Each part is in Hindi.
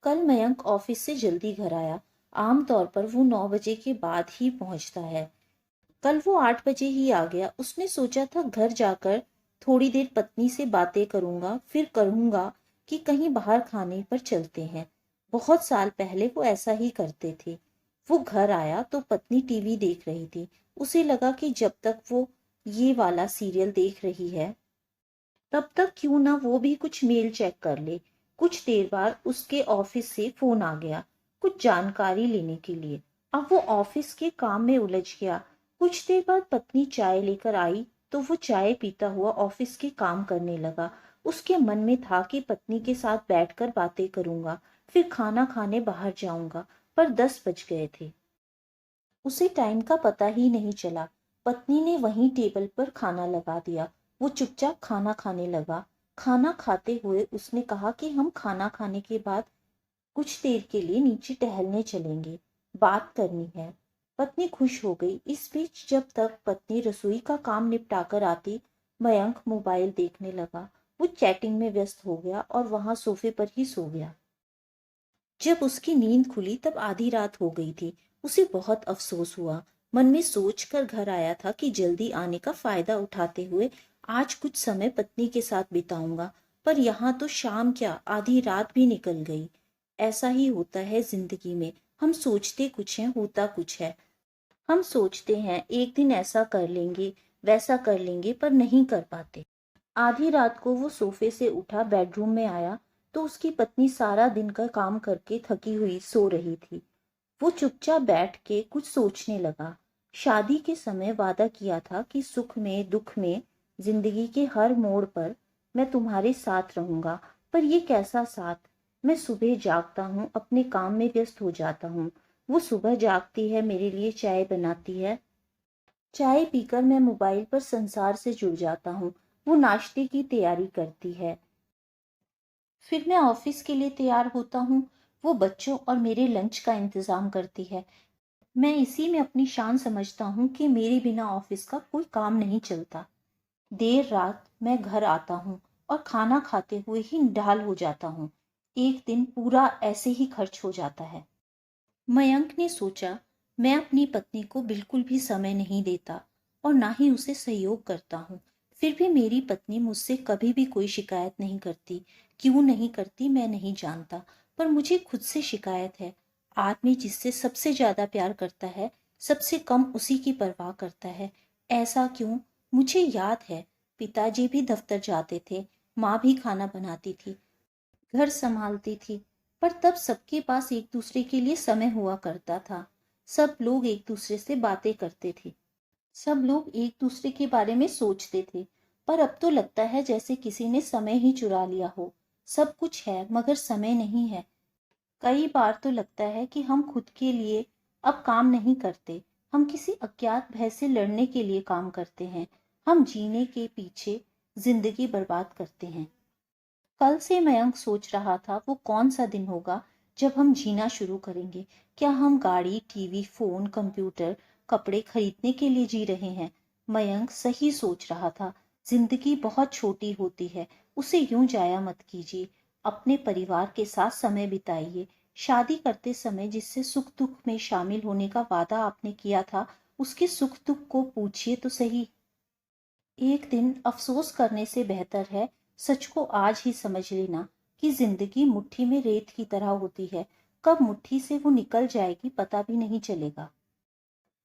कल मयंक ऑफिस से जल्दी घर आया। आमतौर पर वो 9 बजे के बाद ही पहुंचता है। कल वो 8 बजे ही आ गया। उसने सोचा था घर जाकर थोड़ी देर पत्नी से बातें करूंगा, फिर कहूंगा कि कहीं बाहर खाने पर चलते हैं। बहुत साल पहले वो ऐसा ही करते थे। वो घर आया तो पत्नी टीवी देख रही थी। उसे लगा कि जब तक वो ये वाला सीरियल देख रही है तब तक क्यों ना वो भी कुछ मेल चेक कर ले। कुछ देर बाद उसके ऑफिस से फोन आ गया, कुछ जानकारी लेने के लिए। अब वो ऑफिस के काम में उलझ गया। कुछ देर बाद पत्नी चाय लेकर आई तो वो चाय पीता हुआ ऑफिस के काम करने लगा। उसके मन में था कि पत्नी के साथ बैठकर बातें करूंगा, फिर खाना खाने बाहर जाऊंगा। पर 10 बज गए थे। उसे टाइम का पता ही नहीं चला। पत्नी ने वहीं टेबल पर खाना लगा दिया। वो चुपचाप खाना खाने लगा। खाना खाते हुए उसने कहा कि हम खाना खाने के बाद कुछ देर के लिए नीचे टहलने चलेंगे, बात करनी है। पत्नी खुश हो गई। इस बीच जब तक पत्नी रसोई का काम निपटाकर आती, मयंक मोबाइल देखने लगा। वो चैटिंग में व्यस्त हो गया और वहां सोफे पर ही सो गया। जब उसकी नींद खुली तब आधी रात हो गई थी। उसे बहुत अफसोस हुआ। मन में सोच कर घर आया था कि जल्दी आने का फायदा उठाते हुए आज कुछ समय पत्नी के साथ बिताऊंगा। पर यहाँ तो शाम क्या, आधी रात भी निकल गई। ऐसा ही होता है जिंदगी में। हम सोचते कुछ है, होता कुछ है। हम सोचते हैं एक दिन ऐसा कर लेंगे, वैसा कर लेंगे, पर नहीं कर पाते। आधी रात को वो सोफे से उठा, बेडरूम में आया तो उसकी पत्नी सारा दिन का काम करके थकी हुई सो रही थी। वो चुपचाप बैठ के कुछ सोचने लगा। शादी के समय वादा किया था कि सुख में दुख में, जिंदगी के हर मोड़ पर मैं तुम्हारे साथ रहूंगा। पर ये कैसा साथ। मैं सुबह जागता हूँ, अपने काम में व्यस्त हो जाता हूँ। वो सुबह जागती है, मेरे लिए चाय बनाती है। चाय पीकर मैं मोबाइल पर संसार से जुड़ जाता हूँ। वो नाश्ते की तैयारी करती है, फिर मैं ऑफिस के लिए तैयार होता हूँ। वो बच्चों और मेरे लंच का इंतजाम करती है। मैं इसी में अपनी शान समझता हूँ कि मेरे बिना ऑफिस का कोई काम नहीं चलता। देर रात मैं घर आता हूँ और खाना खाते हुए ही निढाल हो जाता हूँ। एक दिन पूरा ऐसे ही खर्च हो जाता है। मयंक ने सोचा, मैं अपनी पत्नी को बिल्कुल भी समय नहीं देता और ना ही उसे सहयोग करता हूँ। फिर भी मेरी पत्नी मुझसे कभी भी कोई शिकायत नहीं करती। क्यों नहीं करती मैं नहीं जानता, पर मुझे खुद से शिकायत है। आदमी जिससे सबसे ज्यादा प्यार करता है, सबसे कम उसी की परवाह करता है। ऐसा क्यों? मुझे याद है पिताजी भी दफ्तर जाते थे, माँ भी खाना बनाती थी, घर संभालती थी। पर तब सबके पास एक दूसरे के लिए समय हुआ करता था। सब लोग एक दूसरे से बातें करते थे, सब लोग एक दूसरे के बारे में सोचते थे। पर अब तो लगता है जैसे किसी ने समय ही चुरा लिया हो। सब कुछ है मगर समय नहीं है। कई बार तो लगता है कि हम खुद के लिए अब काम नहीं करते। हम किसी अज्ञात भय से लड़ने के लिए काम करते हैं। हम जीने के पीछे जिंदगी बर्बाद करते हैं। कल से मयंक सोच रहा था वो कौन सा दिन होगा जब हम जीना शुरू करेंगे। क्या हम गाड़ी, टीवी, फोन, कंप्यूटर, कपड़े खरीदने के लिए जी रहे हैं? मयंक सही सोच रहा था। जिंदगी बहुत छोटी होती है, उसे यूं जाया मत कीजिए। अपने परिवार के साथ समय बिताइए। शादी करते समय जिससे सुख दुख में शामिल होने का वादा आपने किया था, उसके सुख दुख को पूछिए तो सही। एक दिन अफसोस करने से बेहतर है सच को आज ही समझ लेना कि जिंदगी मुट्ठी में रेत की तरह होती है। कब मुट्ठी से वो निकल जाएगी पता भी नहीं चलेगा।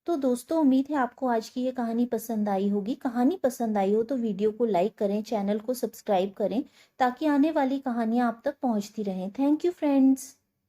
तो दोस्तों, उम्मीद है आपको आज की ये कहानी पसंद आई होगी। कहानी पसंद आई हो तो वीडियो को लाइक करें, चैनल को सब्सक्राइब करें ताकि आने वाली कहानियां आप तक पहुंचती रहें। Thank you friends.